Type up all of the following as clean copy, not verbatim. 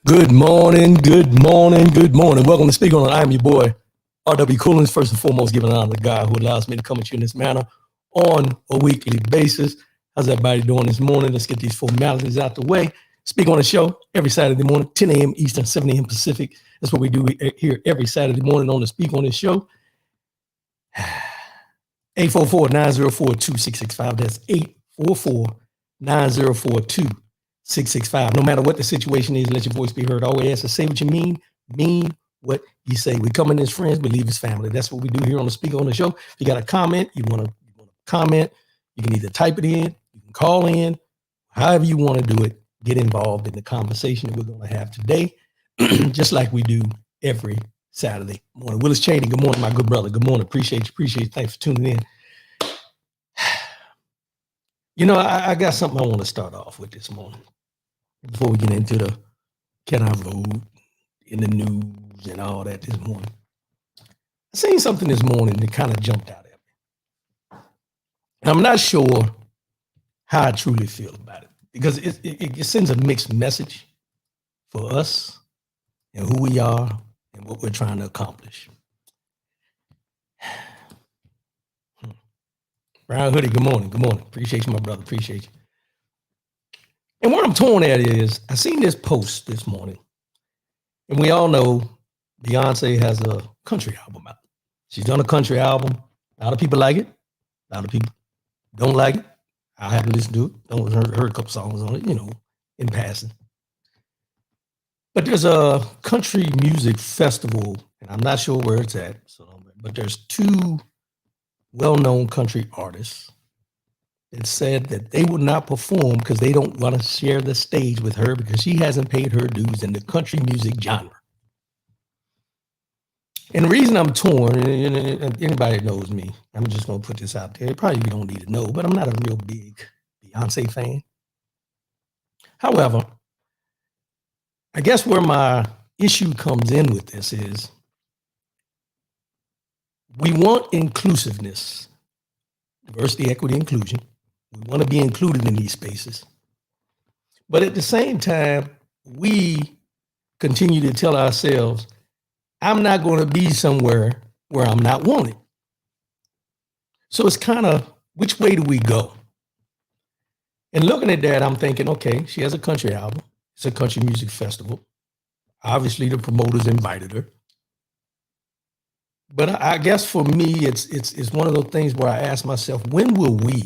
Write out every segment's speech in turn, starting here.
Good morning, good morning, good morning. Welcome to Speak On It. I'm your boy, R.W. Coolins. First and foremost, giving honor to God who allows me to come at you in this manner on a weekly basis. How's everybody doing this morning? Let's get these formalities out the way. Speak On the show every Saturday morning, 10 a.m. Eastern, 7 a.m. Pacific. That's what we do here every Saturday morning on the Speak On This show. 844-904-2665. That's 844-904-2665. No matter what the situation is, let your voice be heard. Always ask to say what you mean what you say. We come in as friends, we leave as family. That's what we do here on the Speak On the show. If you got a comment, you want to comment, you can either type it in, you can call in, however you want to do it. Get involved in the conversation that we're going to have today, just like we do every Saturday morning. Willis Cheney, good morning, my good brother. Good morning. Appreciate you. Thanks for tuning in. You know, I got something I want to start off with this morning before we get into the can I vote in the news and all that this morning. I seen something this morning that kind of jumped out at me. And I'm not sure how I truly feel about it because it sends a mixed message for us and who we are and what we're trying to accomplish. Brian Hoodie, good morning. Good morning. Appreciate you, my brother. Appreciate you. And what I'm torn at is I seen this post this morning, and we all know Beyonce has a country album out. She's done a country album. A lot of people like it. A lot of people don't like it. I haven't listened to it. Don't heard a couple songs on it, in passing. But there's a country music festival, and I'm not sure where it's at. But there's two well-known country artists that said that they would not perform because they don't want to share the stage with her because she hasn't paid her dues in the country music genre. And the reason I'm torn, and anybody that knows me, I'm just going to put this out there. Probably you don't need to know, but I'm not a real big Beyonce fan. However, I guess where my issue comes in with this is we want inclusiveness, diversity, equity, inclusion. We want to be included in these spaces. But at the same time, we continue to tell ourselves, I'm not going to be somewhere where I'm not wanted. So it's kind of, which way do we go? And looking at that, I'm thinking, okay, she has a country album. It's a country music festival. Obviously, the promoters invited her. But I guess for me, it's one of those things where I ask myself, when will we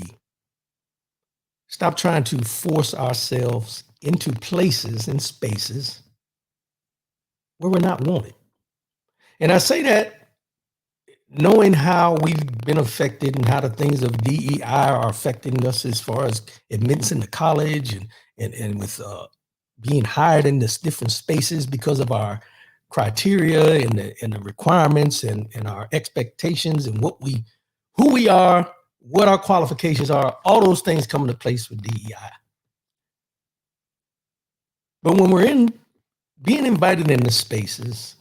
stop trying to force ourselves into places and spaces where we're not wanted? And I say that knowing how we've been affected and how the things of DEI are affecting us as far as admittance into college and with being hired in this different spaces because of our criteria and the requirements and our expectations and who we are, what our qualifications are, all those things come into place with DEI. But when we're being invited into spaces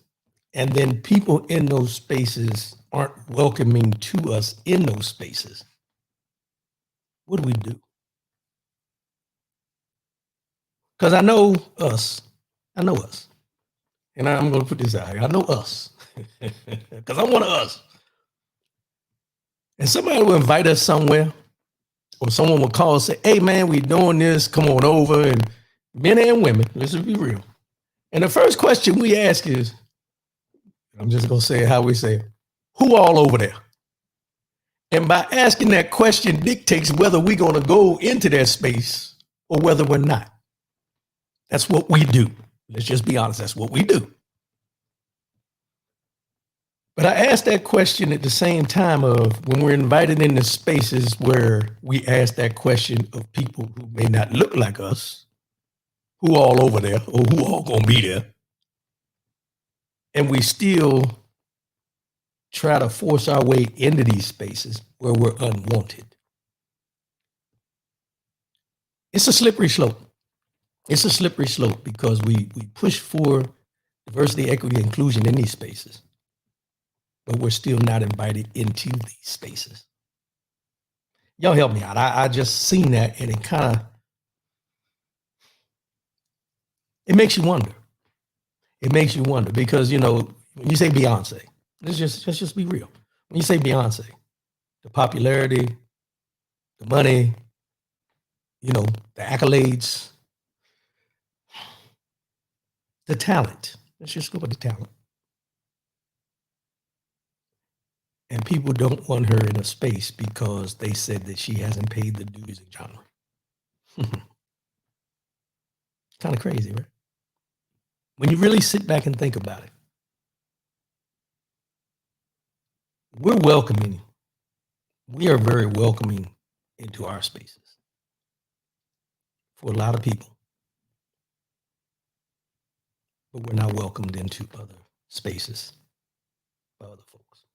and then people in those spaces aren't welcoming to us in those spaces, what do we do? Because I know us. And I'm going to put this out here. I know us because I'm one of us. And somebody will invite us somewhere or someone will call and say, hey, man, we doing this. Come on over. And men and women, let's be real. And the first question we ask is, I'm just going to say it how we say it, who all over there? And by asking that question dictates whether we're going to go into that space or whether we're not. That's what we do. Let's just be honest. That's what we do. But I ask that question at the same time of when we're invited into spaces where we ask that question of people who may not look like us, who all over there or who all going to be there. And we still try to force our way into these spaces where we're unwanted. It's a slippery slope. It's a slippery slope because we push for diversity, equity, inclusion in these spaces, but we're still not invited into these spaces. Y'all help me out. I just seen that and it makes you wonder. it makes you wonder because, when you say Beyonce, let's just be real. When you say Beyonce, the popularity, the money, the accolades, the talent. Let's just go with the talent. And people don't want her in a space because they said that she hasn't paid the dues in genre. Kind of crazy, right? When you really sit back and think about it, we're welcoming. We are very welcoming into our spaces for a lot of people, but we're not welcomed into other spaces by other folks.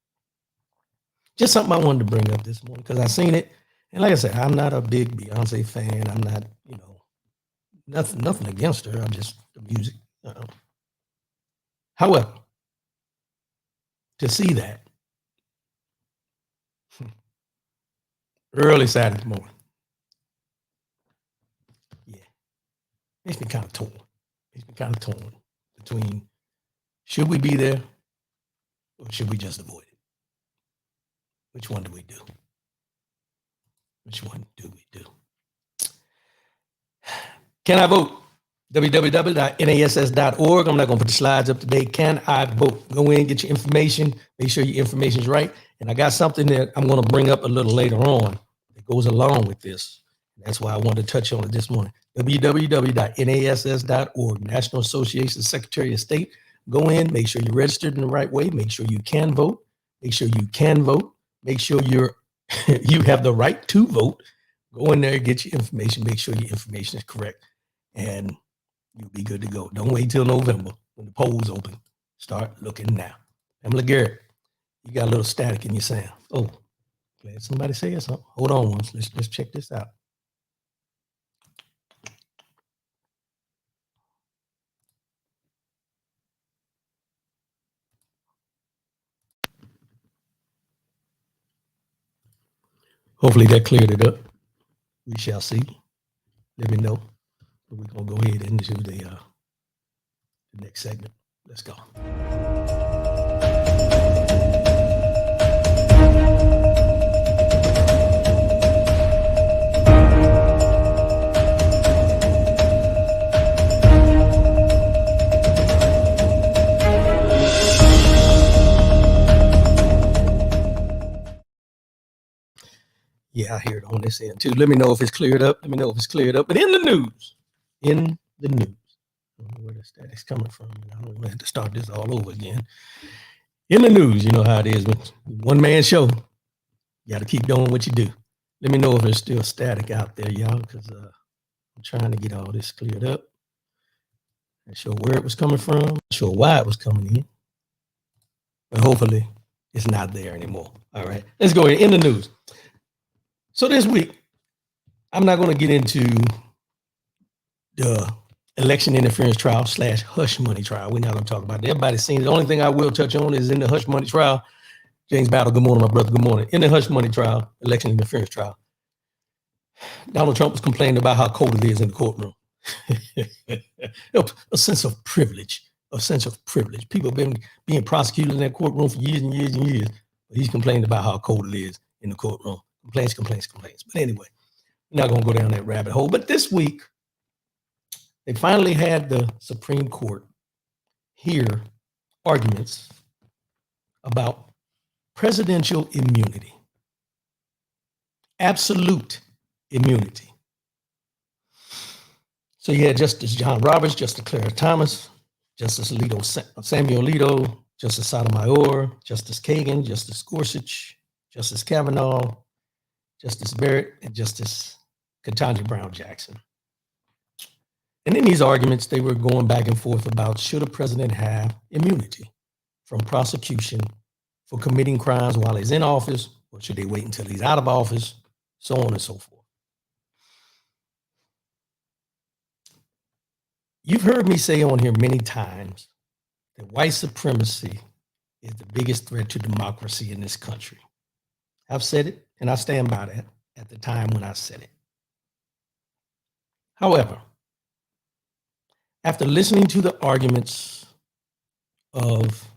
Just something I wanted to bring up this morning because I seen it, and like I said, I'm not a big Beyonce fan. I'm not, nothing against her. I'm just the music. However, to see that early Saturday morning, yeah, makes me kind of torn. Makes me kind of torn between should we be there or should we just avoid it? Which one do we do? Which one do we do? Can I vote? www.nass.org. I'm not going to put the slides up today. Can I vote? Go in, get your information. Make sure your information is right. And I got something that I'm going to bring up a little later on that goes along with this. That's why I wanted to touch on it this morning. www.nass.org, National Association of Secretary of State. Go in, make sure you're registered in the right way. Make sure you can vote. Make sure you can vote. Make sure you have the right to vote. Go in there, get your information. Make sure your information is correct. And you'll be good to go. Don't wait till November when the polls open. Start looking now. Pamela Garrett, you got a little static in your sound. Oh, glad somebody said something. Hold on once. Let's check this out. Hopefully that cleared it up. We shall see. Let me know. But we're gonna go ahead into the next segment. Let's go. Yeah, I hear it on this end too. Let me know if it's cleared up. But in the news, I don't know where the static's coming from. I don't want to have to start this all over again. In the news, you know how it is with one man show. You got to keep doing what you do. Let me know if there's still static out there, y'all, because I'm trying to get all this cleared up. Not sure where it was coming from. Not sure why it was coming in. But hopefully it's not there anymore. All right, let's go in the news. So this week, I'm not going to get into the election interference trial / hush money trial. We're not going to talk about it. Everybody's seen it. The only thing I will touch on is in the hush money trial. James Battle, good morning, my brother. Good morning. In the hush money trial, election interference trial, Donald Trump was complaining about how cold it is in the courtroom. A sense of privilege. People have been being prosecuted in that courtroom for years and years and years. But he's complaining about how cold it is in the courtroom. Complaints. But anyway, we're not going to go down that rabbit hole. But this week, they finally had the Supreme Court hear arguments about presidential immunity, absolute immunity. So you had Justice John Roberts, Justice Clara Thomas, Justice Samuel Alito, Justice Sotomayor, Justice Kagan, Justice Gorsuch, Justice Kavanaugh, Justice Barrett, and Justice Ketanji Brown Jackson. And in these arguments, they were going back and forth about should a president have immunity from prosecution for committing crimes while he's in office, or should they wait until he's out of office, so on and so forth. You've heard me say on here many times that white supremacy is the biggest threat to democracy in this country. I've said it, and I stand by that at the time when I said it. However, after listening to the arguments of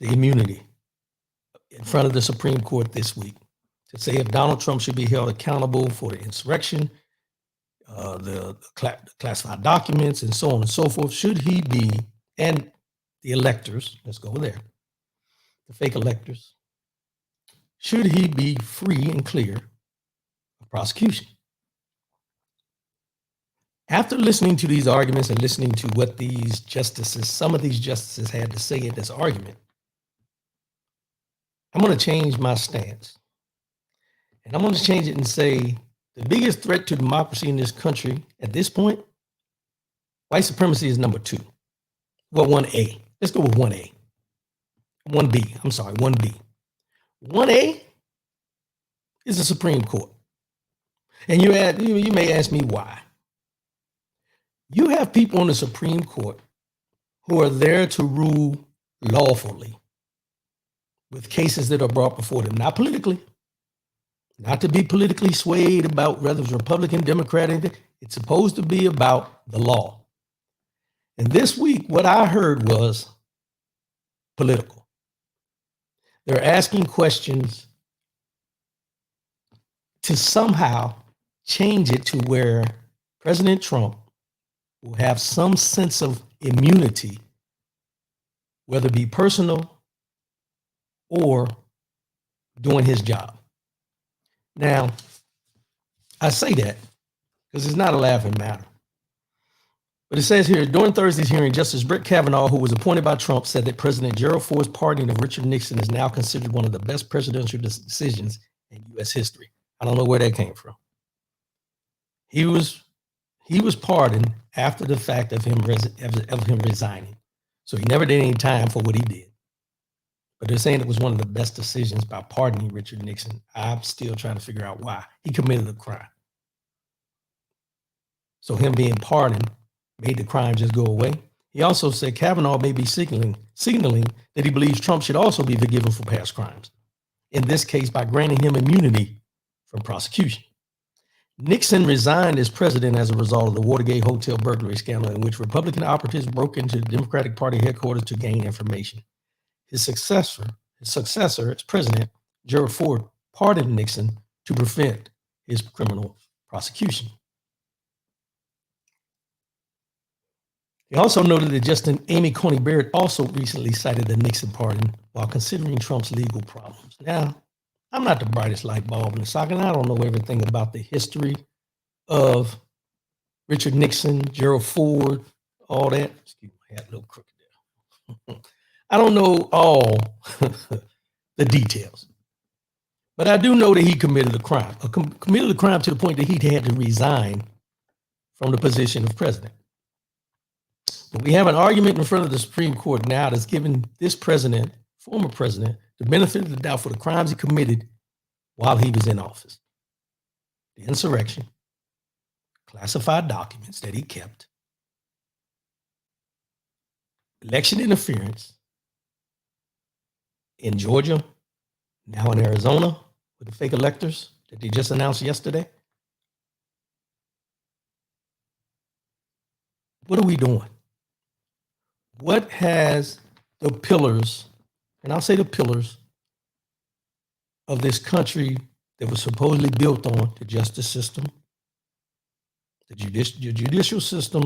the immunity in front of the Supreme Court this week to say if Donald Trump should be held accountable for the insurrection, the classified documents, and so on and so forth. Should he be, and the electors, let's go there, the fake electors, should he be free and clear of prosecution? After listening to these arguments and listening to what these justices, some of these justices had to say in this argument, I'm going to change my stance. And I'm going to change it and say the biggest threat to democracy in this country at this point, white supremacy is number 2. Well, 1A. Let's go with 1A. 1B. I'm sorry, 1B. 1A is the Supreme Court. And you may ask me why. You have people on the Supreme Court who are there to rule lawfully with cases that are brought before them, not politically, not to be politically swayed about whether it's Republican, Democrat. It's supposed to be about the law. And this week, what I heard was political. They're asking questions to somehow change it to where President Trump will have some sense of immunity, whether it be personal or doing his job. Now, I say that because it's not a laughing matter. But it says here, during Thursday's hearing, Justice Brett Kavanaugh, who was appointed by Trump, said that President Gerald Ford's pardoning of Richard Nixon is now considered one of the best presidential decisions in U.S. history. I don't know where that came from. He was pardoned after the fact of him resigning. So he never did any time for what he did. But they're saying it was one of the best decisions by pardoning Richard Nixon. I'm still trying to figure out why. He committed a crime. So him being pardoned made the crime just go away. He also said Kavanaugh may be signaling that he believes Trump should also be forgiven for past crimes, in this case by granting him immunity from prosecution. Nixon resigned as president as a result of the Watergate hotel burglary scandal, in which Republican operatives broke into the Democratic Party headquarters to gain information. His successor as president, Gerald Ford, pardoned Nixon to prevent his criminal prosecution. He also noted that Justice Amy Coney Barrett also recently cited the Nixon pardon while considering Trump's legal problems. Now, I'm not the brightest light bulb in the socket. I don't know everything about the history of Richard Nixon, Gerald Ford, all that. Excuse me, I had a little crooked there. I don't know all the details, but I do know that he committed a crime. Committed a crime to the point that he had to resign from the position of president. But we have an argument in front of the Supreme Court now that's giving this president, former president, the benefit of the doubt for the crimes he committed while he was in office. The insurrection, classified documents that he kept, election interference in Georgia, now in Arizona with the fake electors that they just announced yesterday. What are we doing? What has the pillars, and I'll say the pillars, of this country that was supposedly built on the justice system, the judicial system,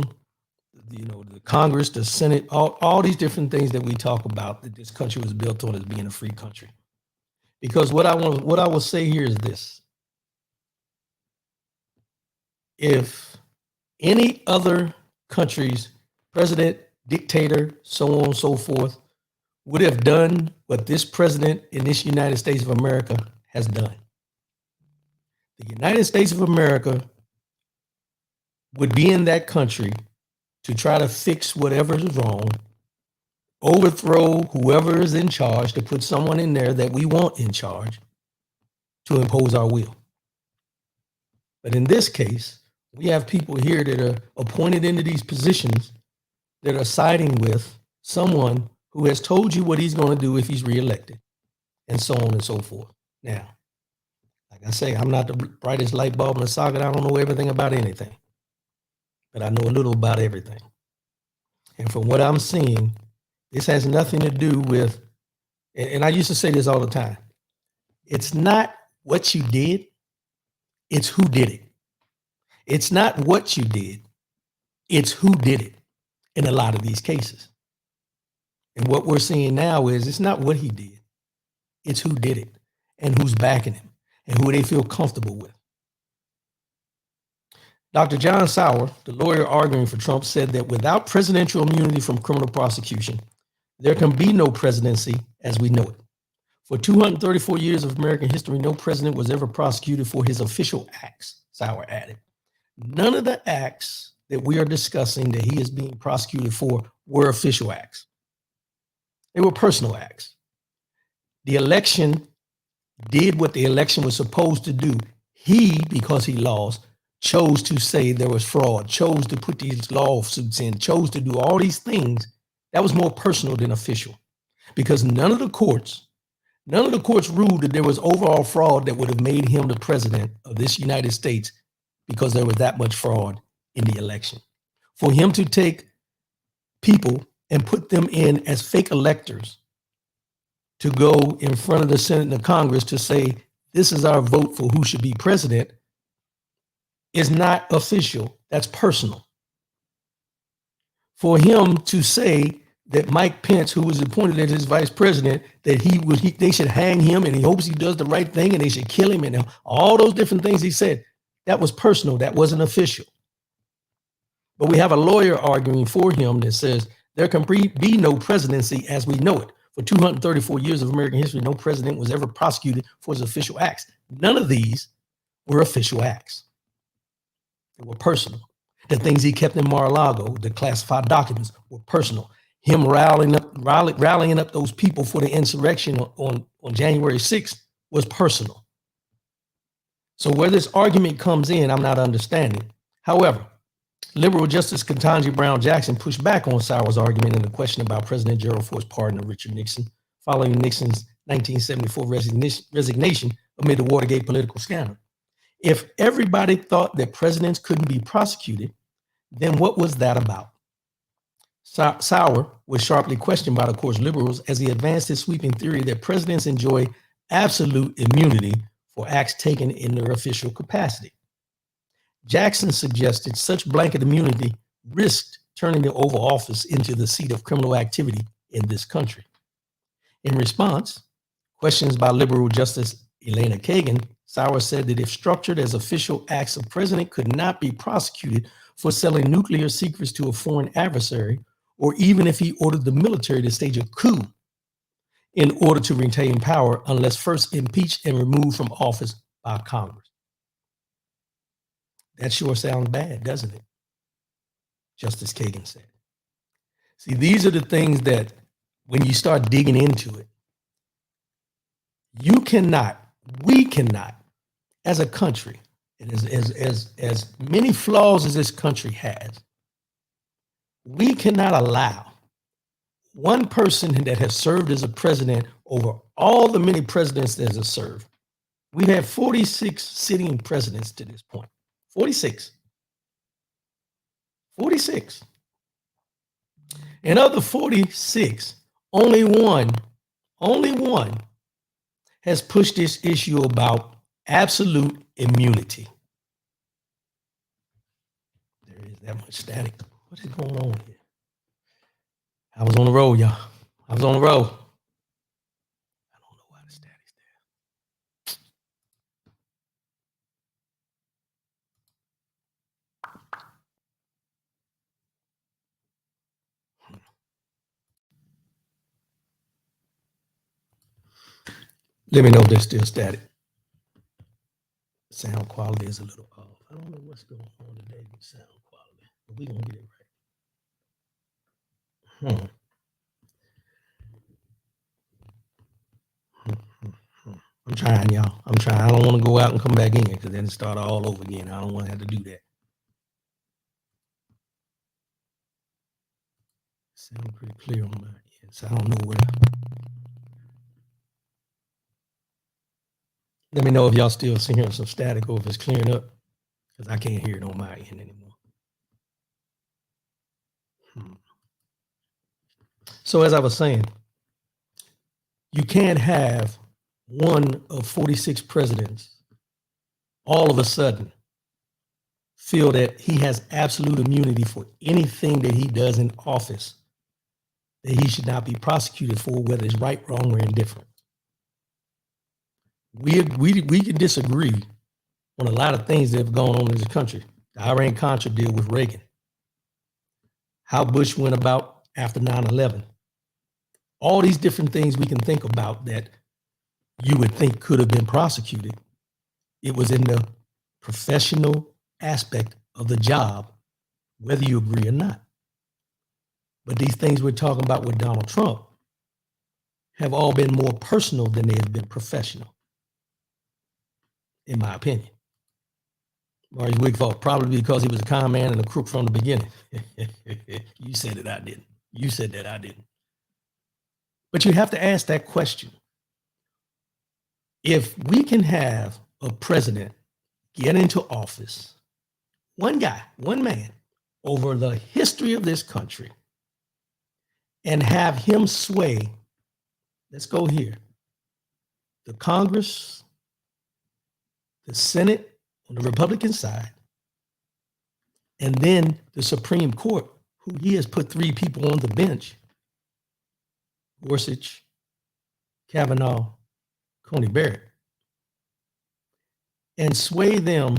the Congress, the Senate, all these different things that we talk about that this country was built on as being a free country. Because what I will say here is this. If any other country's president, dictator, so on and so forth, would have done what this president in this United States of America has done, the United States of America would be in that country to try to fix whatever is wrong, overthrow whoever is in charge, to put someone in there that we want in charge to impose our will. But in this case, we have people here that are appointed into these positions that are siding with someone who has told you what he's going to do if he's reelected, and so on and so forth. Now, like I say, I'm not the brightest light bulb in the socket. I don't know everything about anything, but I know a little about everything. And from what I'm seeing, this has nothing to do with, and I used to say this all the time, it's not what you did, it's who did it. It's not what you did, it's who did it in a lot of these cases. And what we're seeing now is it's not what he did, it's who did it and who's backing him and who they feel comfortable with. Dr. John Sauer, the lawyer arguing for Trump, said that without presidential immunity from criminal prosecution, there can be no presidency as we know it. For 234 years of American history, no president was ever prosecuted for his official acts, Sauer added. None of the acts that we are discussing that he is being prosecuted for were official acts. They were personal acts. The election did what the election was supposed to do. He, because he lost, chose to say there was fraud, chose to put these lawsuits in, chose to do all these things. That was more personal than official, because none of the courts ruled that there was overall fraud that would have made him the president of this United States, because there was that much fraud in the election. For him to take people and put them in as fake electors to go in front of the Senate and the Congress to say, this is our vote for who should be president, is not official. That's personal. For him to say that Mike Pence, who was appointed as his vice president, that they should hang him and he hopes he does the right thing and they should kill him and all those different things he said, that was personal. That wasn't official. But we have a lawyer arguing for him that says there can be no presidency as we know it. For 234 years of American history, no president was ever prosecuted for his official acts. None of these were official acts. They were personal. The things he kept in Mar-a-Lago, the classified documents, were personal. Him rallying up those people for the insurrection on January 6th was personal. So where this argument comes in, I'm not understanding. However, liberal Justice Ketanji Brown Jackson pushed back on Sauer's argument in the question about President Gerald Ford's pardon of Richard Nixon following Nixon's 1974 resignation amid the Watergate political scandal. If everybody thought that presidents couldn't be prosecuted, then what was that about? Sauer was sharply questioned by the court's liberals as he advanced his sweeping theory that presidents enjoy absolute immunity for acts taken in their official capacity. Jackson suggested such blanket immunity risked turning the Oval Office into the seat of criminal activity in this country. In response, questions by liberal Justice Elena Kagan, Sauer said that if structured as official acts, a president could not be prosecuted for selling nuclear secrets to a foreign adversary, or even if he ordered the military to stage a coup in order to retain power unless first impeached and removed from office by Congress. That sure sounds bad, doesn't it? Justice Kagan said. See, these are the things that when you start digging into it, we cannot, as a country, and as many flaws as this country has, we cannot allow one person that has served as a president over all the many presidents that has served. We've had 46 sitting presidents to this point. 46. And of the 46, only one has pushed this issue about absolute immunity. There is that much static. What is going on here? I was on the road, y'all. I was on the road. I don't know why the static's there. Let me know if there's still static. Sound quality is a little off. I don't know what's going on today with sound quality, but we're going to get it right. I'm trying, y'all. I'm trying. I don't want to go out and come back in because then start all over again. I don't want to have to do that. Sound pretty clear on my end, so I don't know where. Let me know if y'all still hearing some static or if it's clearing up, because I can't hear it on my end anymore. So as I was saying, you can't have one of 46 presidents all of a sudden feel that he has absolute immunity for anything that he does in office that he should not be prosecuted for, whether it's right, wrong, or indifferent. We can disagree on a lot of things that have gone on in this country. The Iran-Contra deal with Reagan, how Bush went about after 9/11. All these different things we can think about that you would think could have been prosecuted. It was in the professional aspect of the job, whether you agree or not. But these things we're talking about with Donald Trump have all been more personal than they have been professional, in my opinion. Maurice Wigfall, probably because he was a con man and a crook from the beginning. You said it, I didn't. You said that, I didn't. But you have to ask that question. If we can have a president get into office, one guy, one man, over the history of this country, and have him sway, let's go here, the Congress, the Senate on the Republican side, and then the Supreme Court, who he has put 3 people on the bench, Gorsuch, Kavanaugh, Coney Barrett, and sway them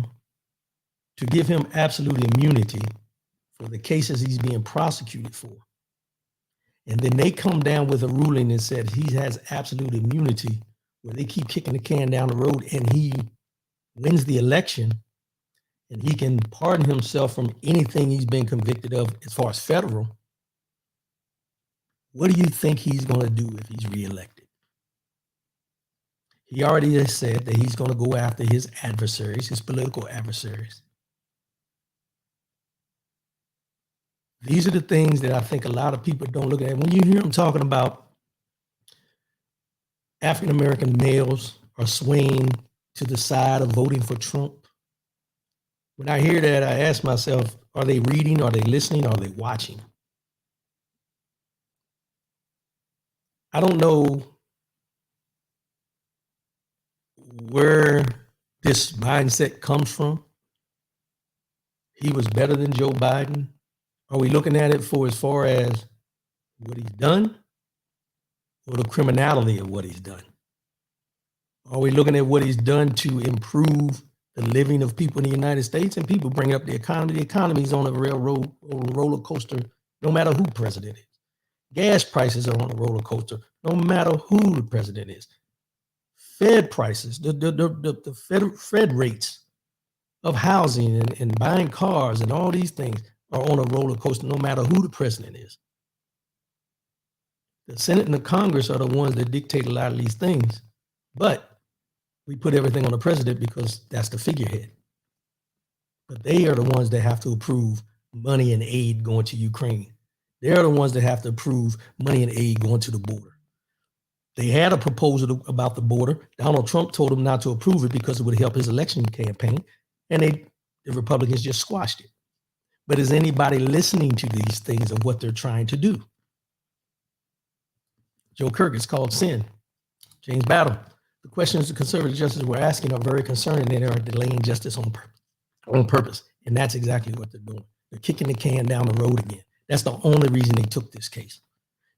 to give him absolute immunity for the cases he's being prosecuted for. And then they come down with a ruling that said he has absolute immunity, where they keep kicking the can down the road and he wins the election and he can pardon himself from anything he's been convicted of as far as federal. What do you think he's going to do if he's reelected? He already has said that he's going to go after his adversaries, his political adversaries. These are the things that I think a lot of people don't look at. When you hear him talking about African-American males are swaying to the side of voting for Trump, when I hear that, I ask myself, are they reading? Are they listening? Are they watching? I don't know where this mindset comes from. He was better than Joe Biden. Are we looking at it for as far as what he's done or the criminality of what he's done? Are we looking at what he's done to improve the living of people in the United States? And people bring up the economy. The economy is on a railroad, on a roller coaster, no matter who president is. Gas prices are on a roller coaster, no matter who the president is. Fed prices, the Fed rates of housing and buying cars and all these things are on a roller coaster, no matter who the president is. The Senate and the Congress are the ones that dictate a lot of these things, but we put everything on the president because that's the figurehead. But they are the ones that have to approve money and aid going to Ukraine. They're the ones that have to approve money and aid going to the border. They had a proposal about the border. Donald Trump told them not to approve it because it would help his election campaign, and the Republicans just squashed it. But is anybody listening to these things of what they're trying to do? Joe Kirk, it's called sin. James Battle, the questions the conservative justices were asking are very concerning, and they are delaying justice on purpose. And that's exactly what they're doing. They're kicking the can down the road again. That's the only reason they took this case,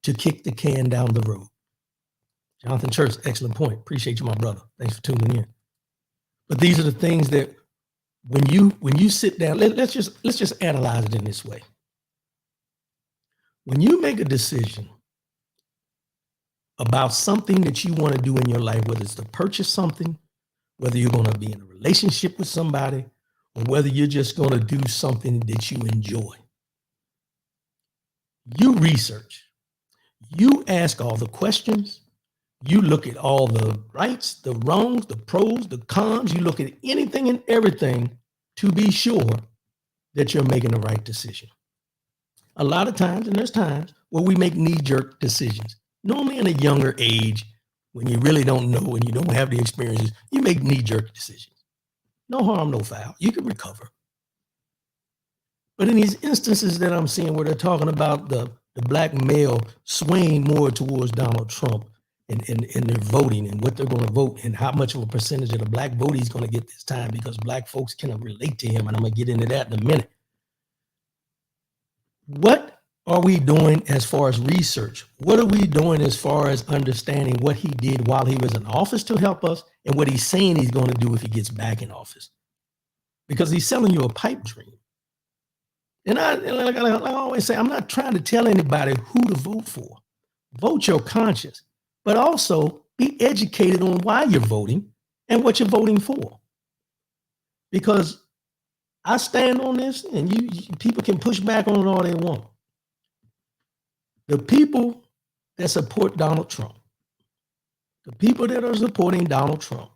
to kick the can down the road. Jonathan Church, excellent point. Appreciate you, my brother. Thanks for tuning in. But these are the things that when you sit down, let's just analyze it in this way. When you make a decision about something that you want to do in your life, whether it's to purchase something, whether you're going to be in a relationship with somebody, or whether you're just going to do something that you enjoy, you research, you ask all the questions, you look at all the rights, the wrongs, the pros, the cons, you look at anything and everything to be sure that you're making the right decision. A lot of times, and there's times where we make knee-jerk decisions. Normally in a younger age, when you really don't know and you don't have the experiences, you make knee-jerk decisions. No harm, no foul. You can recover. But in these instances that I'm seeing where they're talking about the the black male swaying more towards Donald Trump in their voting and what they're going to vote and how much of a percentage of the black vote he's going to get this time because black folks cannot relate to him. And I'm going to get into that in a minute. What are we doing as far as research? What are we doing as far as understanding what he did while he was in office to help us and what he's saying he's going to do if he gets back in office? Because he's selling you a pipe dream. And like I always say, I'm not trying to tell anybody who to vote for. Vote your conscience, but also be educated on why you're voting and what you're voting for. Because I stand on this, and you people can push back on it all they want. The people that support Donald Trump, the people that are supporting Donald Trump,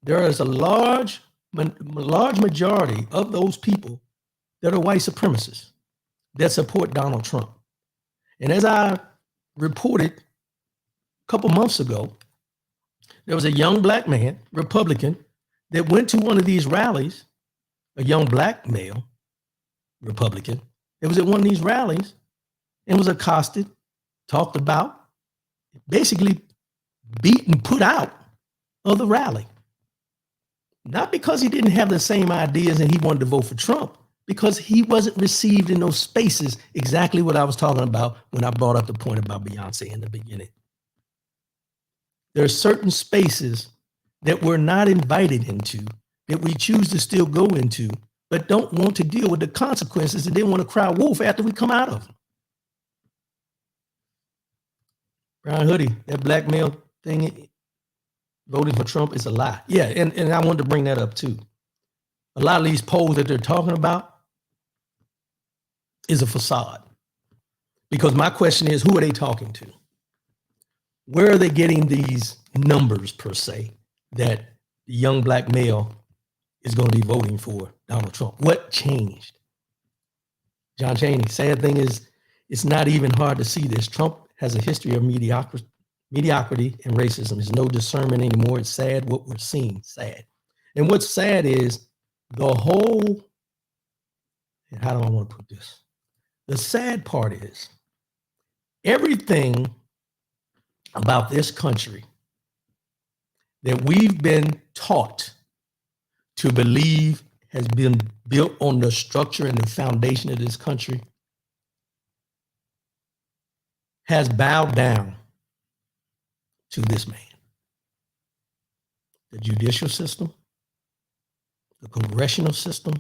there is a large majority of those people that are white supremacists that support Donald Trump. And as I reported a couple months ago, there was a young black man, Republican, that went to one of these rallies, a young black male Republican, that was at one of these rallies and was accosted, talked about, basically beat and put out of the rally. Not because he didn't have the same ideas and he wanted to vote for Trump, because he wasn't received in those spaces, exactly what I was talking about when I brought up the point about Beyonce in the beginning. There are certain spaces that we're not invited into, that we choose to still go into, but don't want to deal with the consequences and then want to cry wolf after we come out of them. Brown hoodie, that black male thing, voting for Trump is a lie. Yeah, and I wanted to bring that up too. A lot of these polls that they're talking about is a facade. Because my question is, who are they talking to? Where are they getting these numbers per se that the young black male is going to be voting for Donald Trump? What changed? John Chaney, sad thing is, it's not even hard to see this. Trump has a history of mediocrity and racism. There's no discernment anymore. It's sad what we're seeing, sad. And what's sad is the whole, how do I want to put this? The sad part is everything about this country that we've been taught to believe has been built on the structure and the foundation of this country has bowed down to this man. The judicial system, the congressional system,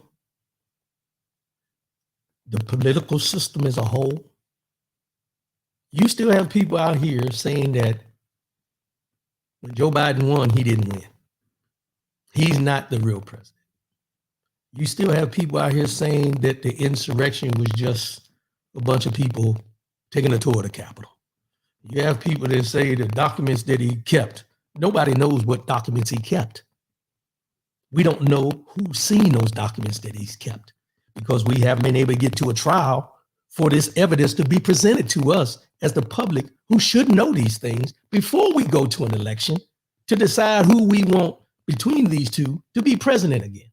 the political system as a whole. You still have people out here saying that when Joe Biden won, he didn't win. He's not the real president. You still have people out here saying that the insurrection was just a bunch of people taking a tour of the Capitol. You have people that say the documents that he kept, nobody knows what documents he kept. We don't know who's seen those documents that he's kept because we haven't been able to get to a trial for this evidence to be presented to us as the public who should know these things before we go to an election to decide who we want between these two to be president again.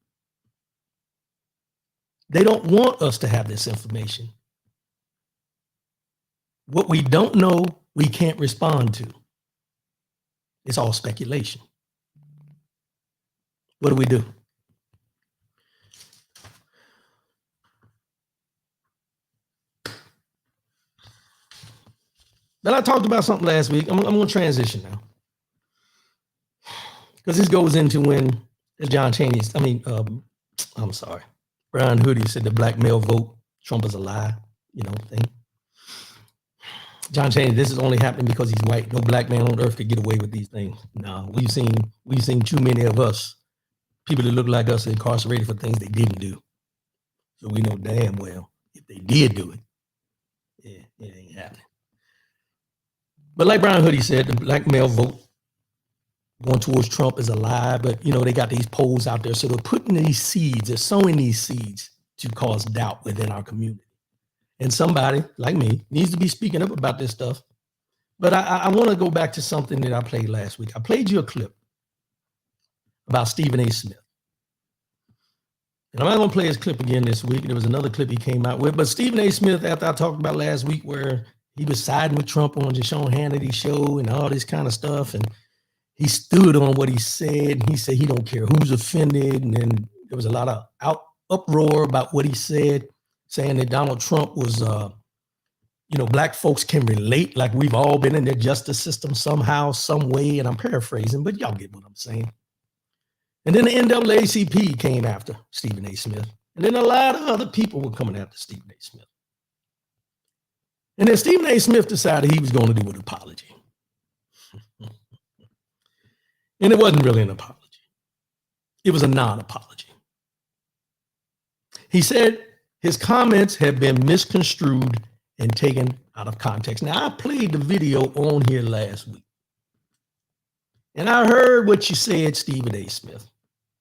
They don't want us to have this information. What we don't know, we can't respond to. It's all speculation. What do? But I talked about something last week. I'm going to transition now. Because this goes into when John Chaney's, I'm sorry, Brian Hoodie said the black male vote, Trump is a lie, thing. John Chaney, this is only happening because he's white. No black man on earth could get away with these things. No, we've seen too many of us, people that look like us, incarcerated for things they didn't do. So we know damn well if they did do it, it ain't happening. But like Brian Hoodie said, the black male vote going towards Trump is a lie. But they got these polls out there, so they're putting these seeds, they're sowing these seeds to cause doubt within our community. And somebody like me needs to be speaking up about this stuff. But I want to go back to something that I played last week. I played you a clip about Stephen A. Smith. And I'm not going to play his clip again this week. There was another clip he came out with. But Stephen A. Smith, after I talked about last week where he was siding with Trump on the Sean Hannity show and all this kind of stuff, and he stood on what he said. And he said he don't care who's offended. And then there was a lot of uproar about what he said, saying that Donald Trump was, black folks can relate like we've all been in the justice system somehow, some way. And I'm paraphrasing, but y'all get what I'm saying. And then the NAACP came after Stephen A. Smith. And then a lot of other people were coming after Stephen A. Smith. And then Stephen A. Smith decided he was going to do an apology. And it wasn't really an apology. It was a non-apology. He said his comments have been misconstrued and taken out of context. Now, I played the video on here last week. And I heard what you said, Stephen A. Smith.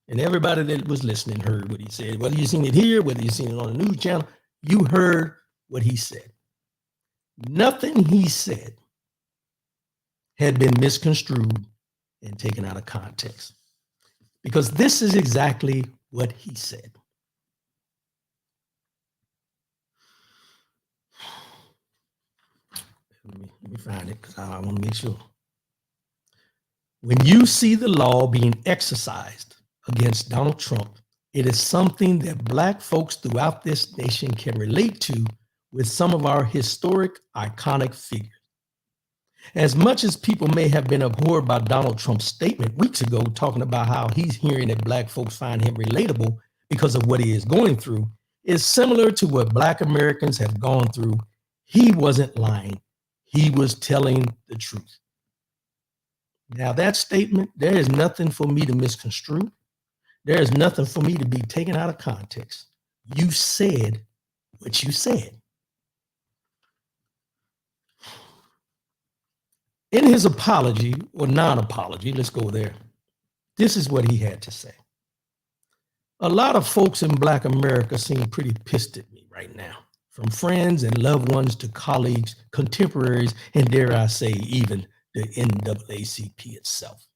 And everybody that was listening heard what he said. Whether you seen it here, whether you seen it on the news channel, you heard what he said. Nothing he said had been misconstrued and taken out of context. Because this is exactly what he said. Let me find it because I want to make sure. When you see the law being exercised against Donald Trump, it is something that Black folks throughout this nation can relate to with some of our historic, iconic figures. As much as people may have been abhorred by Donald Trump's statement weeks ago, talking about how he's hearing that Black folks find him relatable because of what he is going through, is similar to what Black Americans have gone through. He wasn't lying. He was telling the truth. Now, that statement, there is nothing for me to misconstrue. There is nothing for me to be taken out of context. You said what you said. In his apology or non-apology, let's go there. This is what he had to say. A lot of folks in Black America seem pretty pissed at me right now, from friends and loved ones to colleagues, contemporaries, and dare I say, even the NAACP itself.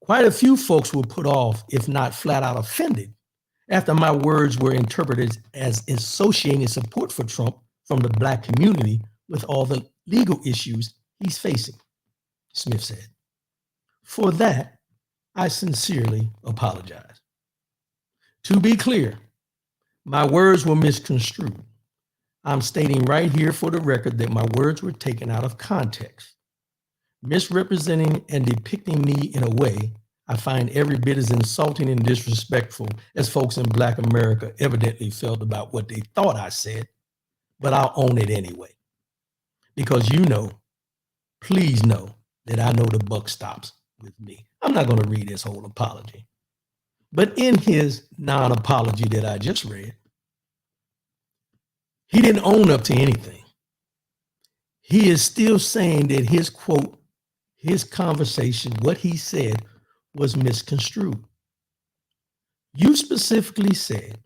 Quite a few folks were put off, if not flat out offended, after my words were interpreted as associating support for Trump from the Black community with all the legal issues he's facing, Smith said. For that, I sincerely apologize. To be clear, my words were misconstrued. I'm stating right here for the record that my words were taken out of context, misrepresenting and depicting me in a way I find every bit as insulting and disrespectful as folks in Black America evidently felt about what they thought I said, but I'll own it anyway. Because please know that I know the buck stops with me. I'm not going to read this whole apology. But in his non-apology that I just read, he didn't own up to anything. He is still saying that his quote, his conversation, what he said was misconstrued. You specifically said,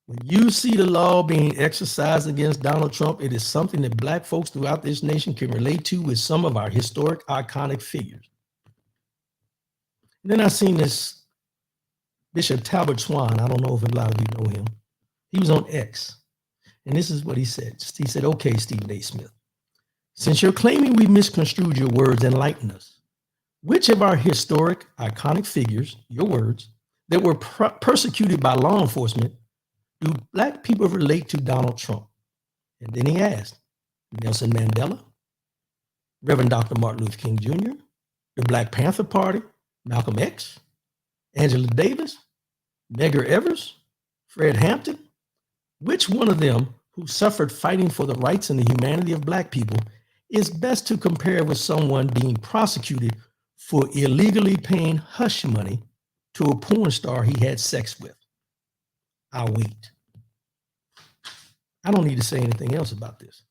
when you see the law being exercised against Donald Trump, it is something that Black folks throughout this nation can relate to with some of our historic, iconic figures. And then I seen this Bishop Talbot Swan. I don't know if a lot of you know him. He was on X. And this is what he said. He said, okay, Stephen A. Smith, since you're claiming we misconstrued your words, enlighten us. Which of our historic, iconic figures, your words, that were persecuted by law enforcement do Black people relate to Donald Trump? And then he asked, Nelson Mandela, Reverend Dr. Martin Luther King Jr., the Black Panther Party, Malcolm X, Angela Davis, Medgar Evers, Fred Hampton. Which one of them who suffered fighting for the rights and the humanity of Black people is best to compare with someone being prosecuted for illegally paying hush money to a porn star he had sex with? I'll wait. I don't need to say anything else about this.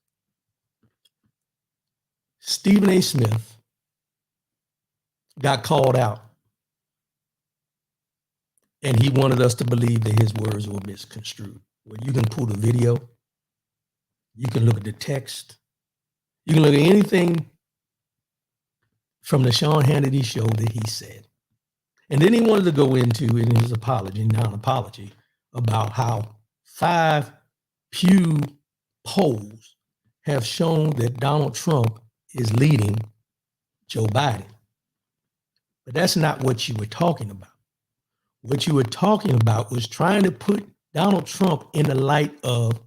Stephen A. Smith got called out, and he wanted us to believe that his words were misconstrued. Well, you can pull the video. You can look at the text. You can look at anything from the Sean Hannity show that he said. And then he wanted to go into, in his apology, non-apology, about how 5 Pew polls have shown that Donald Trump is leading Joe Biden. But that's not what you were talking about. What you were talking about was trying to put Donald Trump in the light of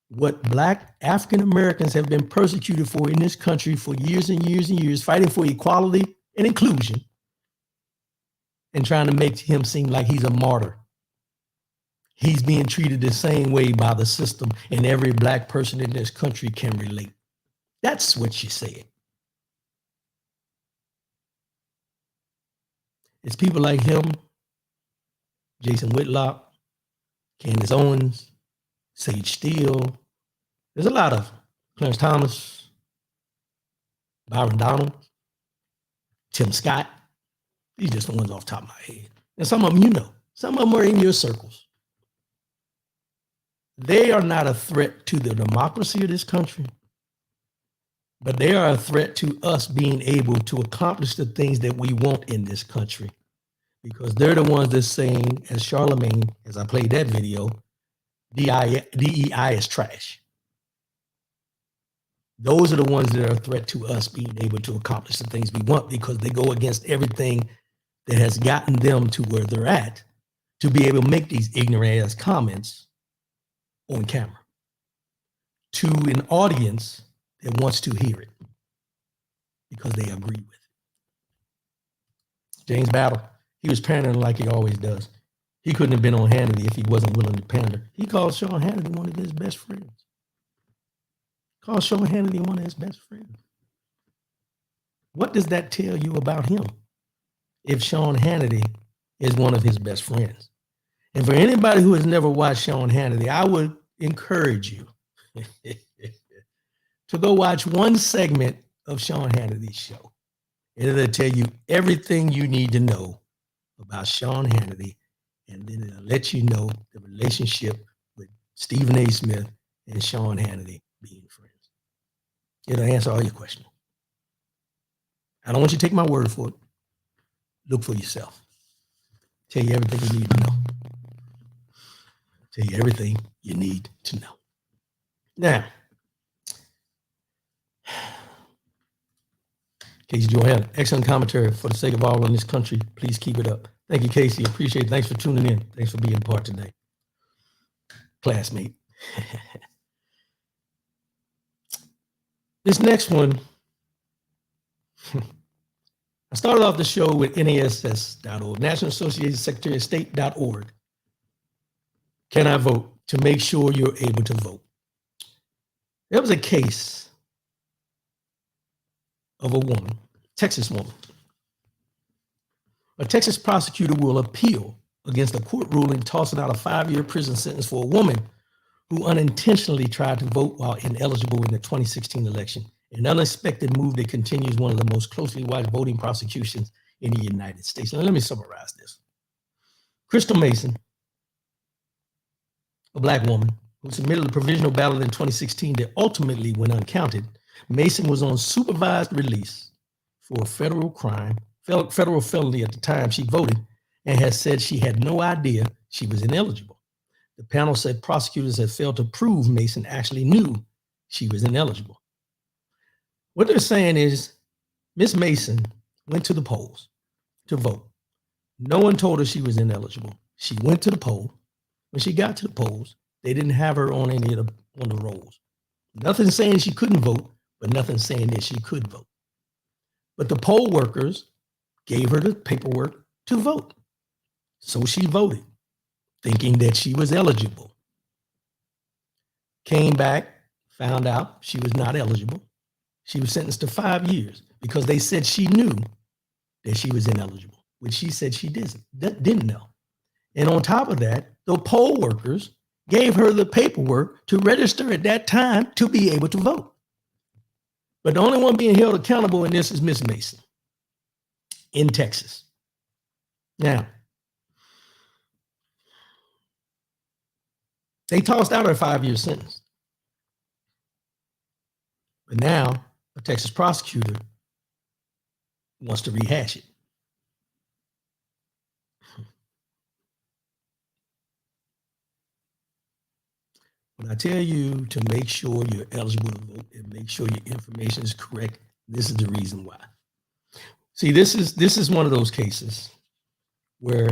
what Black African Americans have been persecuted for in this country for years and years and years, fighting for equality and inclusion, and trying to make him seem like he's a martyr. He's being treated the same way by the system, and every Black person in this country can relate. That's what she said. It's people like him, Jason Whitlock, Candace Owens, Sage Steele. There's a lot of Clarence Thomas, Byron Donald, Tim Scott. These are just the ones off the top of my head. And some of them you know. Some of them are in your circles. They are not a threat to the democracy of this country, but they are a threat to us being able to accomplish the things that we want in this country, because they're the ones that's saying, as Charlemagne, as I played that video, DEI is trash. Those are the ones that are a threat to us being able to accomplish the things we want, because they go against everything that has gotten them to where they're at to be able to make these ignorant ass comments on camera to an audience that wants to hear it because they agree with it. James Battle, he was pandering like he always does. He couldn't have been on Hannity if he wasn't willing to pander. He called Sean Hannity one of his best friends. Called Sean Hannity one of his best friends. What does that tell you about him if Sean Hannity is one of his best friends? And for anybody who has never watched Sean Hannity, I would encourage you to go watch one segment of Sean Hannity's show. It'll tell you everything you need to know about Sean Hannity, and then it'll let you know the relationship with Stephen A. Smith and Sean Hannity being friends. It'll answer all your questions. I don't want you to take my word for it. Look for yourself. Tell you everything you need to know. Tell you everything you need to know. Now, Casey Johanna, excellent commentary. For the sake of all in this country, please keep it up. Thank you, Casey. Appreciate it. Thanks for tuning in. Thanks for being a part today. Classmate. This next one, I started off the show with NASS.org, National Association of Secretary of State.org. Can I vote? To make sure you're able to vote. There was a case of a woman, Texas woman. A Texas prosecutor will appeal against a court ruling tossing out a 5-year prison sentence for a woman who unintentionally tried to vote while ineligible in the 2016 election, an unexpected move that continues one of the most closely watched voting prosecutions in the United States. Now, let me summarize this. Crystal Mason, a Black woman who submitted a provisional ballot in 2016 that ultimately went uncounted. Mason was on supervised release for a federal crime, federal felony at the time she voted, and has said she had no idea she was ineligible. The panel said prosecutors had failed to prove Mason actually knew she was ineligible. What they're saying is Miss Mason went to the polls to vote. No one told her she was ineligible. She went to the poll. When she got to the polls, they didn't have her on any of the rolls. Nothing saying she couldn't vote, but nothing saying that she could vote. But the poll workers gave her the paperwork to vote. So she voted, thinking that she was eligible. Came back, found out she was not eligible. She was sentenced to 5 years because they said she knew that she was ineligible, which she said she didn't know. And on top of that, the poll workers gave her the paperwork to register at that time to be able to vote. But the only one being held accountable in this is Miss Mason in Texas. Now, they tossed out her 5-year sentence. But now a Texas prosecutor wants to rehash it. When I tell you to make sure you're eligible to vote and make sure your information is correct, this is the reason why. See, this is one of those cases where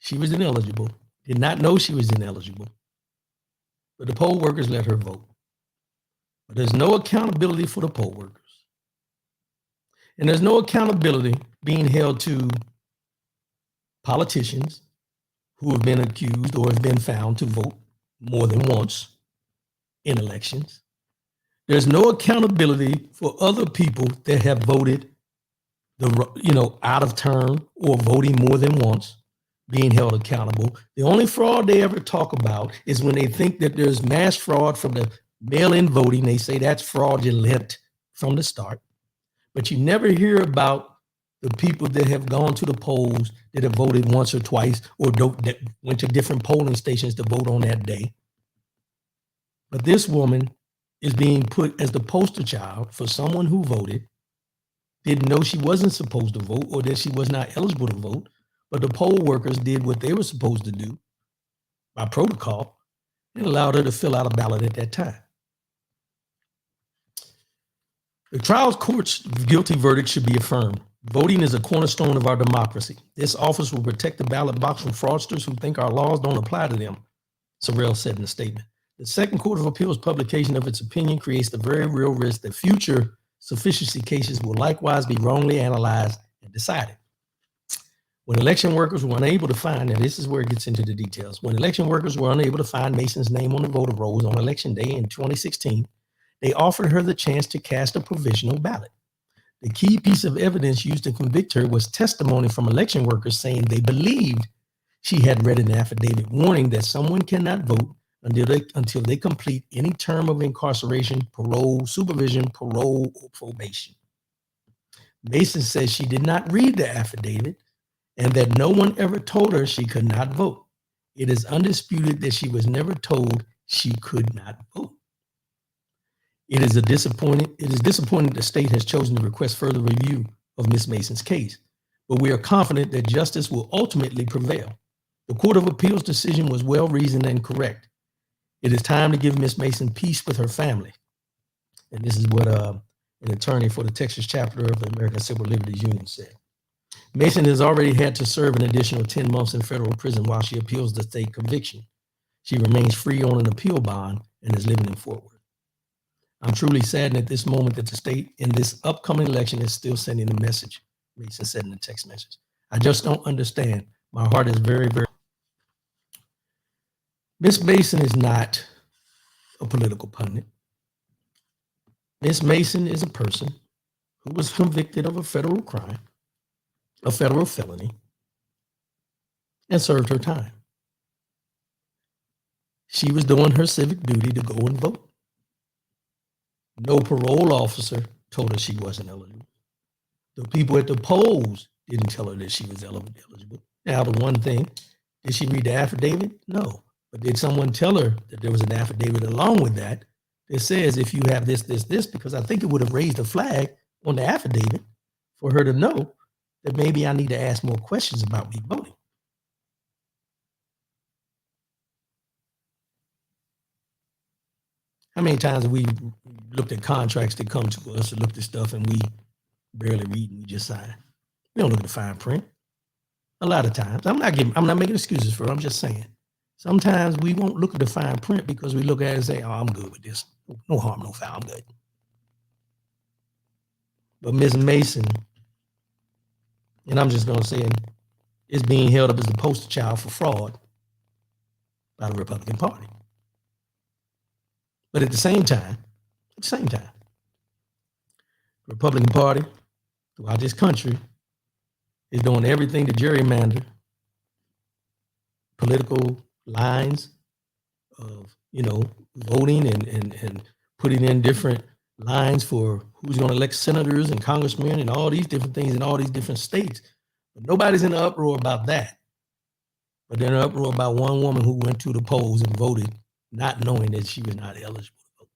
she was ineligible, did not know she was ineligible, but the poll workers let her vote. But there's no accountability for the poll workers. And there's no accountability being held to politicians who have been accused or have been found to vote more than once in elections. There's no accountability for other people that have voted out of turn or voting more than once being held accountable. The only fraud they ever talk about is when they think that there's mass fraud from the mail-in voting. They say that's fraudulent from the start. But you never hear about the people that have gone to the polls that have voted once or twice or that went to different polling stations to vote on that day. But this woman is being put as the poster child for someone who voted, didn't know she wasn't supposed to vote or that she was not eligible to vote, but the poll workers did what they were supposed to do by protocol and allowed her to fill out a ballot at that time. The trial court's guilty verdict should be affirmed. Voting is a cornerstone of our democracy. This office will protect the ballot box from fraudsters who think our laws don't apply to them, Sorrell said in a statement. The Second Court of Appeals publication of its opinion creates the very real risk that future sufficiency cases will likewise be wrongly analyzed and decided. When election workers were unable to find, and this is where it gets into the details, when election workers were unable to find Mason's name on the voter rolls on election day in 2016, they offered her the chance to cast a provisional ballot. The key piece of evidence used to convict her was testimony from election workers saying they believed she had read an affidavit warning that someone cannot vote until they complete any term of incarceration, parole, supervision, parole, or probation. Mason says she did not read the affidavit and that no one ever told her she could not vote. It is undisputed that she was never told she could not vote. It is disappointing the state has chosen to request further review of Ms. Mason's case, but we are confident that justice will ultimately prevail. The Court of Appeals decision was well-reasoned and correct. It is time to give Ms. Mason peace with her family. And this is what an attorney for the Texas chapter of the American Civil Liberties Union said. Mason has already had to serve an additional 10 months in federal prison while she appeals the state conviction. She remains free on an appeal bond and is living in Fort Worth. I'm truly saddened at this moment that the state in this upcoming election is still sending a message, Mason said in a text message. I just don't understand. My heart is very, very. Miss Mason is not a political pundit. Miss Mason is a person who was convicted of a federal crime, a federal felony, and served her time. She was doing her civic duty to go and vote. No parole officer told her she wasn't eligible. The people at the polls didn't tell her that she was eligible. Now, the one thing, did she read the affidavit? No. But did someone tell her that there was an affidavit along with that that says if you have this, because I think it would have raised a flag on the affidavit for her to know that maybe I need to ask more questions about me voting. How many times have we looked at contracts that come to us and looked at stuff and we barely read and we just sign? We don't look at the fine print. A lot of times. I'm not making excuses for it. I'm just saying. Sometimes we won't look at the fine print because we look at it and say, oh, I'm good with this. No harm, no foul, I'm good. But Ms. Mason, and I'm just going to say it, is being held up as the poster child for fraud by the Republican Party. But at the same time, the Republican Party throughout this country is doing everything to gerrymander political lines of, voting and putting in different lines for who's going to elect senators and congressmen and all these different things in all these different states. But nobody's in an uproar about that. But they're in an uproar about one woman who went to the polls and voted not knowing that she was not eligible to vote.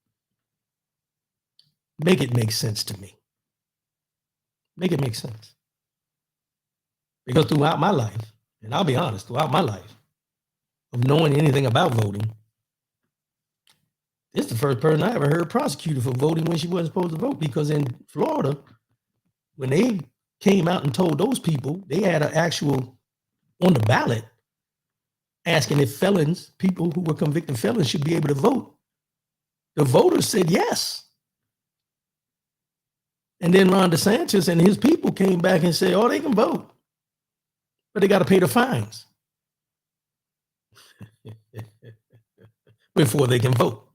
Make it make sense to me. Make it make sense. Because throughout my life, and I'll be honest, throughout my life of knowing anything about voting, This is the first person I ever heard prosecuted for voting when she wasn't supposed to vote, because in Florida, when they came out and told those people, they had an actual on the ballot asking if felons, people who were convicted felons, should be able to vote. The voters said yes. And then Ron DeSantis and his people came back and said, oh, they can vote, but they got to pay the fines before they can vote.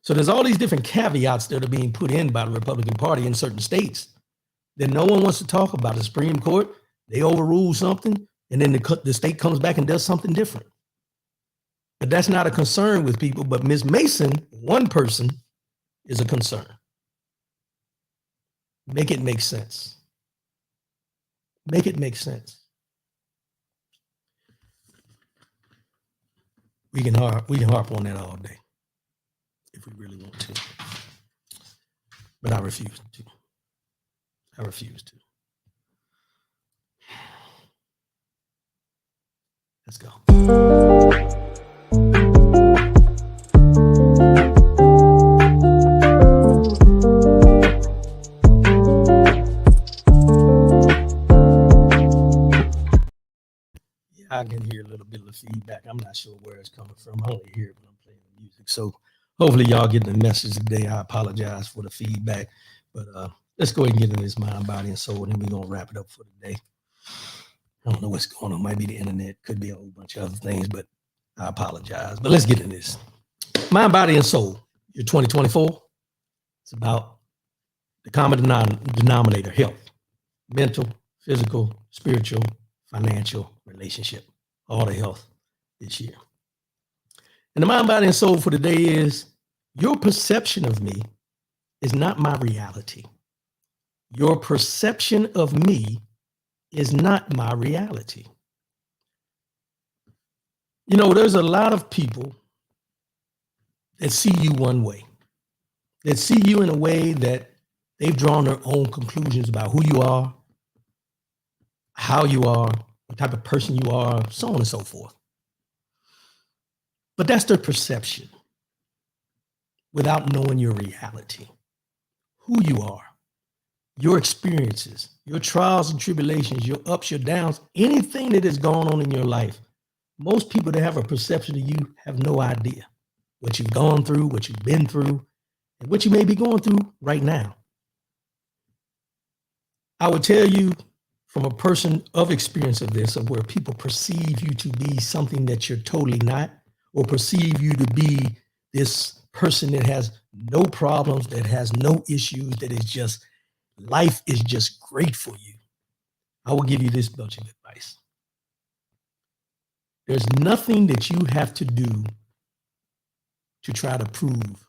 So there's all these different caveats that are being put in by the Republican Party in certain states that no one wants to talk about. The Supreme Court, they overrule something, and then the state comes back and does something different. But that's not a concern with people. But Ms. Mason, one person, is a concern. Make it make sense. Make it make sense. We can harp on that all day if we really want to. But I refuse to. I refuse to. Let's go. I can hear a little bit of the feedback. I'm not sure where it's coming from. I only hear it when I'm playing the music. So hopefully y'all getting the message today. I apologize for the feedback, but let's go ahead and get into this mind, body, and soul, and then we're going to wrap it up for today. I don't know what's going on. Might be the internet, could be a whole bunch of other things, but I apologize. But let's get into this. Mind, body, and soul. Year 2024. It's about the common denominator: health, mental, physical, spiritual, financial, relationship, all the health this year. And the mind, body, and soul for today is: your perception of me is not my reality. Your perception of me is not my reality. You know, there's a lot of people that see you one way, that see you in a way that they've drawn their own conclusions about who you are, how you are, what type of person you are, so on and so forth. But that's their perception without knowing your reality, who you are, your experiences, your trials and tribulations, your ups, your downs, anything that has gone on in your life. Most people that have a perception of you have no idea what you've gone through, what you've been through, and what you may be going through right now. I would tell you from a person of experience of this, of where people perceive you to be something that you're totally not, or perceive you to be this person that has no problems, that has no issues, that is just, life is just great for you. I will give you this bunch of advice. There's nothing that you have to do to try to prove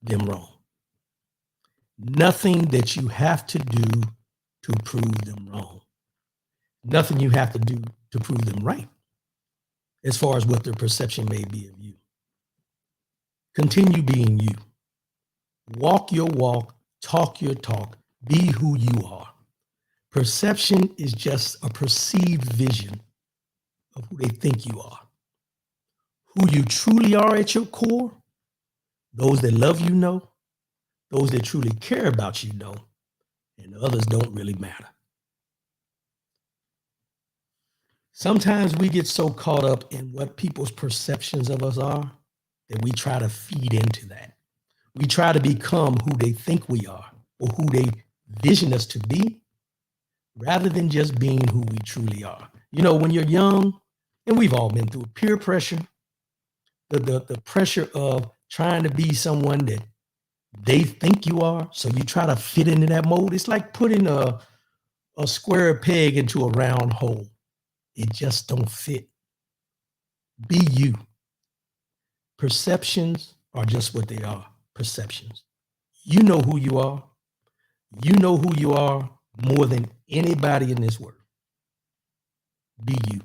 them wrong. Nothing that you have to do to prove them wrong. Nothing you have to do to prove them right, as far as what their perception may be of you. Continue being you. Walk your walk, talk your talk, be who you are. Perception is just a perceived vision of who they think you are. Who you truly are at your core, those that love you know, those that truly care about you know, and the others don't really matter. Sometimes we get so caught up in what people's perceptions of us are that we try to feed into that. We try to become who they think we are, or who they vision us to be, rather than just being who we truly are. You know, when you're young, and we've all been through peer pressure, the pressure of trying to be someone that they think you are, so you try to fit into that mold. It's like putting a square peg into a round hole. It just don't fit. Be you. Perceptions are just what they are, perceptions. You know who you are. You know who you are more than anybody in this world. Be you.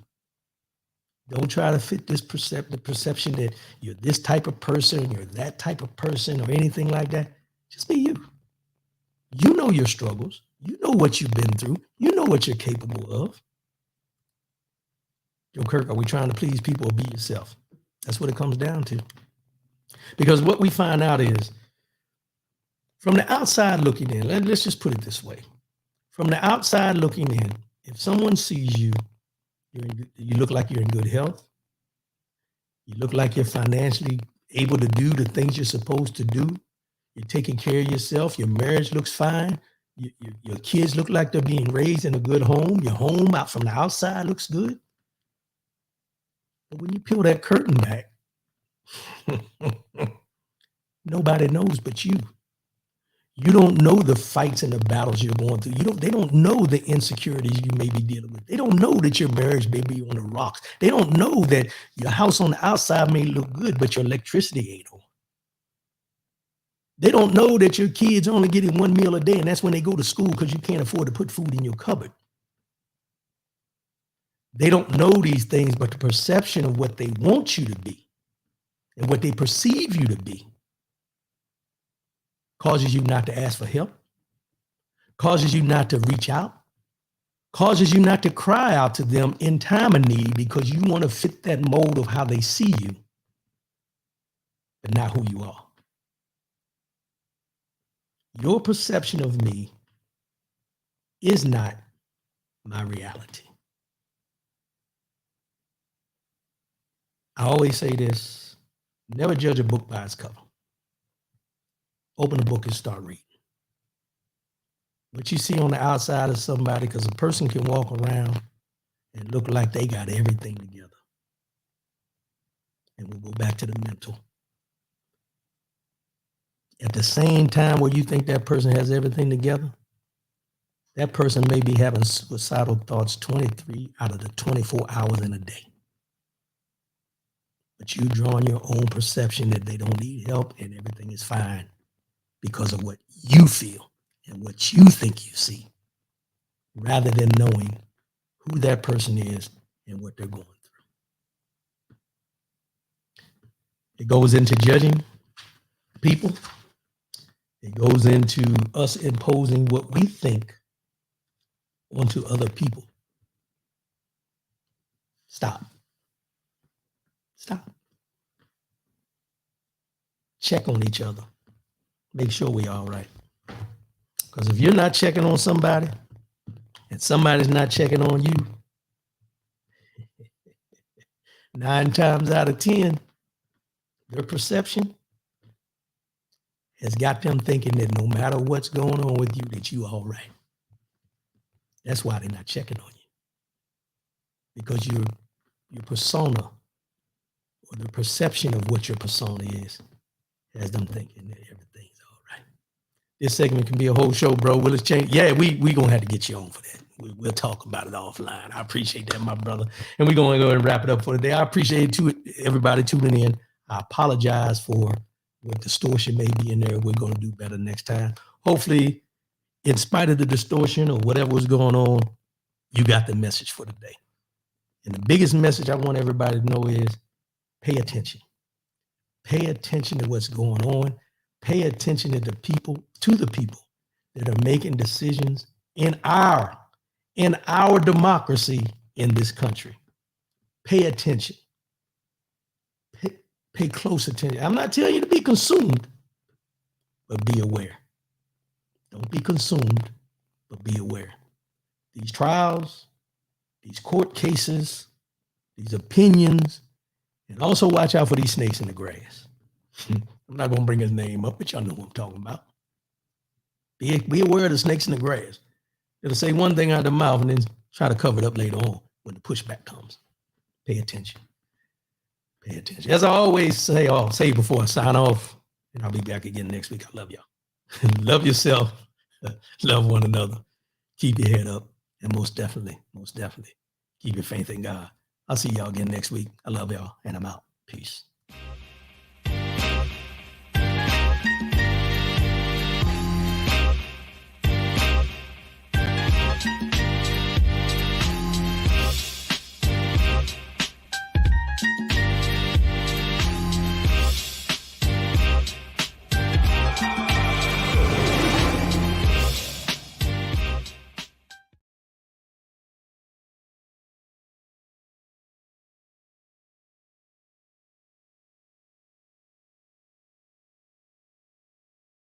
Don't try to fit this the perception that you're this type of person, you're that type of person, or anything like that. Just be you. You know your struggles. You know what you've been through. You know what you're capable of. Joe Kirk, are we trying to please people or be yourself? That's what it comes down to. Because what we find out is from the outside looking in, let's just put it this way. From the outside looking in, if someone sees you, you look like you're in good health. You look like you're financially able to do the things you're supposed to do. You're taking care of yourself. Your marriage looks fine. Your kids look like they're being raised in a good home. Your home out from the outside looks good. But when you peel that curtain back, nobody knows but you. You don't know the fights and the battles you're going through. They don't know the insecurities you may be dealing with. They don't know that your marriage may be on the rocks. They don't know that your house on the outside may look good, but your electricity ain't on. They don't know that your kids are only getting one meal a day, and that's when they go to school because you can't afford to put food in your cupboard. They don't know these things, but the perception of what they want you to be and what they perceive you to be causes you not to ask for help, causes you not to reach out, causes you not to cry out to them in time of need because you want to fit that mold of how they see you, but not who you are. Your perception of me is not my reality. I always say this, never judge a book by its cover. Open a book and start reading. What you see on the outside of somebody, because a person can walk around and look like they got everything together. And we'll go back to the mental. At the same time where you think that person has everything together, that person may be having suicidal thoughts 23 out of the 24 hours in a day. But you drawing your own perception that they don't need help and everything is fine because of what you feel and what you think you see, rather than knowing who that person is and what they're going through. It goes into judging people. It goes into us imposing what we think onto other people. Stop. Stop. Check on each other. Make sure we're all right. Because if you're not checking on somebody and somebody's not checking on you, 9 times out of 10, their perception has got them thinking that no matter what's going on with you, that you all right. That's why they're not checking on you. Because your persona or the perception of what your persona is has them thinking that everything's all right. This segment can be a whole show, bro. Will it change? Yeah, we gonna have to get you on for that. We'll talk about it offline. I appreciate that, my brother. And we're gonna go ahead and wrap it up for today. I appreciate everybody tuning in. I apologize for what distortion may be in there. We're gonna do better next time. Hopefully, in spite of the distortion or whatever was going on, you got the message for today. And the biggest message I want everybody to know is pay attention. Pay attention to what's going on. Pay attention to the people that are making decisions in our democracy in this country. Pay attention. Pay close attention. I'm not telling you to be consumed, but be aware. Don't be consumed, but be aware. These trials, these court cases, these opinions, and also watch out for these snakes in the grass. I'm not going to bring his name up, but y'all know what I'm talking about. Be aware of the snakes in the grass. It'll say one thing out of the mouth and then try to cover it up later on when the pushback comes. Pay attention. Pay attention. As I always say, I'll say before I sign off, and I'll be back again next week. I love y'all. Love yourself. Love one another. Keep your head up. And most definitely, keep your faith in God. I'll see y'all again next week. I love y'all, and I'm out. Peace.